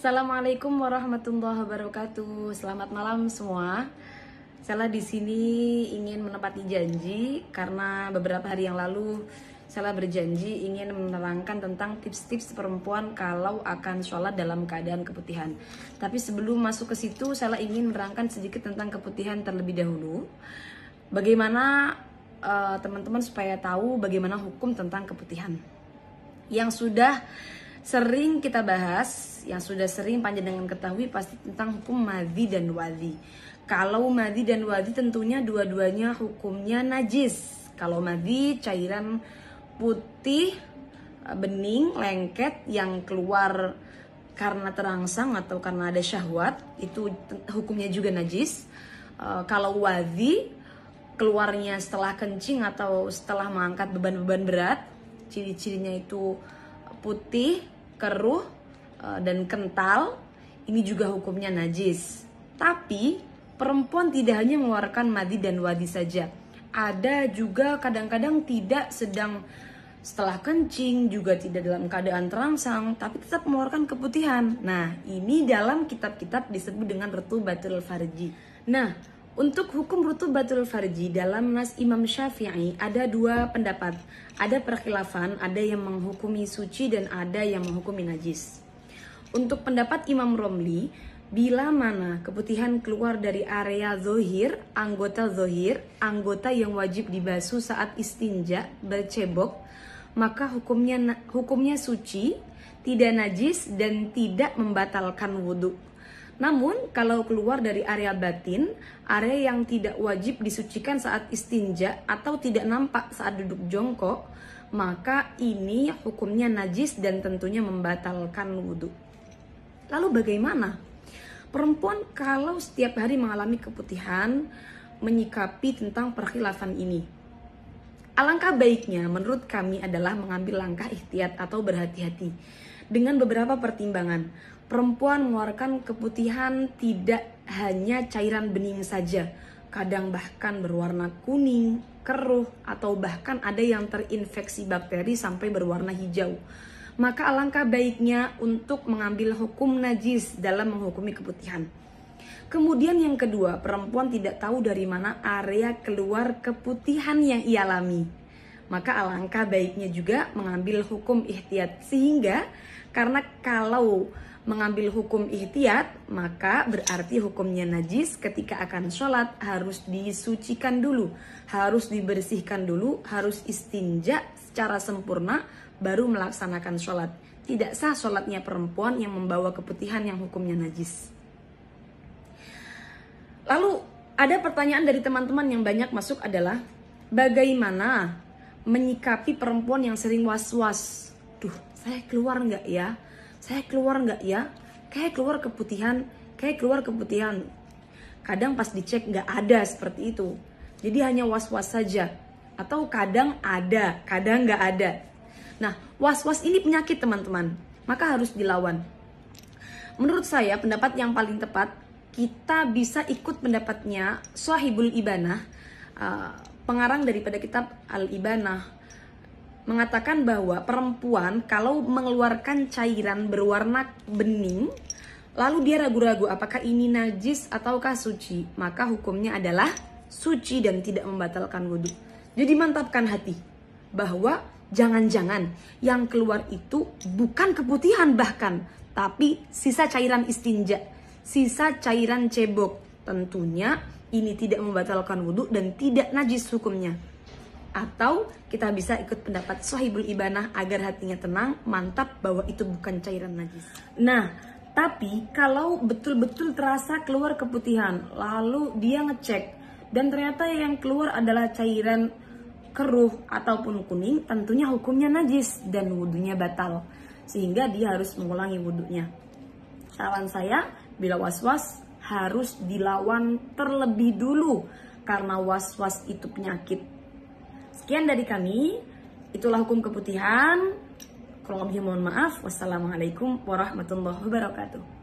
Assalamualaikum warahmatullahi wabarakatuh. Selamat malam semua. Saya di sini ingin menepati janji karena beberapa hari yang lalu saya berjanji ingin menerangkan tentang tips-tips perempuan kalau akan sholat dalam keadaan keputihan. Tapi sebelum masuk ke situ, saya ingin menerangkan sedikit tentang keputihan terlebih dahulu. Bagaimana teman-teman supaya tahu bagaimana hukum tentang keputihan yang sudah sering kita bahas, yang sudah sering panjenengan ketahui pasti tentang hukum madhi dan wadhi. Kalau madhi dan wadhi tentunya dua-duanya hukumnya najis. Kalau madhi cairan putih, bening, lengket yang keluar karena terangsang atau karena ada syahwat, itu hukumnya juga najis. Kalau wadhi keluarnya setelah kencing atau setelah mengangkat beban-beban berat, ciri-cirinya itu putih, keruh, dan kental, ini juga hukumnya najis. Tapi perempuan tidak hanya mengeluarkan madhi dan wadhi saja. Ada juga kadang-kadang tidak sedang setelah kencing, juga tidak dalam keadaan terangsang, tapi tetap mengeluarkan keputihan. Nah, ini dalam kitab-kitab disebut dengan rutubatul farji. Nah, untuk hukum rutubatul farji dalam nas Imam Syafi'i ada dua pendapat. Ada perkhilafan, ada yang menghukumi suci dan ada yang menghukumi najis. Untuk pendapat Imam Romli, bila mana keputihan keluar dari area zohir, anggota yang wajib dibasuh saat istinja, bercebok, maka hukumnya suci, tidak najis dan tidak membatalkan wudhu. Namun kalau keluar dari area batin, area yang tidak wajib disucikan saat istinja atau tidak nampak saat duduk jongkok, maka ini hukumnya najis dan tentunya membatalkan wudhu. Lalu bagaimana? Perempuan kalau setiap hari mengalami keputihan, menyikapi tentang perkhilafan ini. Alangkah baiknya menurut kami adalah mengambil langkah ihtiyat atau berhati-hati dengan beberapa pertimbangan. Perempuan mengeluarkan keputihan tidak hanya cairan bening saja, kadang bahkan berwarna kuning, keruh, atau bahkan ada yang terinfeksi bakteri sampai berwarna hijau. Maka alangkah baiknya untuk mengambil hukum najis dalam menghukumi keputihan. Kemudian yang kedua, perempuan tidak tahu dari mana area keluar keputihan yang ia alami. Maka alangkah baiknya juga mengambil hukum ihtiyat, sehingga karena kalau mengambil hukum ihtiyat, maka berarti hukumnya najis. Ketika akan sholat harus disucikan dulu, harus dibersihkan dulu, harus istinja secara sempurna, baru melaksanakan sholat. Tidak sah sholatnya perempuan yang membawa keputihan yang hukumnya najis. Lalu ada pertanyaan dari teman-teman yang banyak masuk adalah, bagaimana menyikapi perempuan yang sering was-was? Duh, saya keluar nggak ya? Saya keluar nggak ya? Kayak keluar keputihan. Kadang pas dicek nggak ada seperti itu. Jadi hanya was-was saja. Atau kadang ada, kadang nggak ada. Nah, was-was ini penyakit teman-teman. Maka harus dilawan. Menurut saya pendapat yang paling tepat, kita bisa ikut pendapatnya Shahibul Ibanah, pengarang daripada kitab Al-Ibanah, mengatakan bahwa perempuan kalau mengeluarkan cairan berwarna bening, lalu dia ragu-ragu apakah ini najis ataukah suci, maka hukumnya adalah suci dan tidak membatalkan wudhu. Jadi mantapkan hati bahwa jangan-jangan yang keluar itu bukan keputihan bahkan, tapi sisa cairan istinja, sisa cairan cebok. Tentunya ini tidak membatalkan wudhu dan tidak najis hukumnya. Atau kita bisa ikut pendapat Shahibul Ibanah agar hatinya tenang, mantap bahwa itu bukan cairan najis. Nah, tapi kalau betul-betul terasa keluar keputihan, lalu dia ngecek dan ternyata yang keluar adalah cairan keruh ataupun kuning, tentunya hukumnya najis dan wudhunya batal, sehingga dia harus mengulangi wudhunya. Saran saya, bila was-was harus dilawan terlebih dulu, karena was-was itu penyakit. Sekian dari kami, itulah hukum keputihan. Kurang lebih mohon maaf. Wassalamualaikum warahmatullahi wabarakatuh.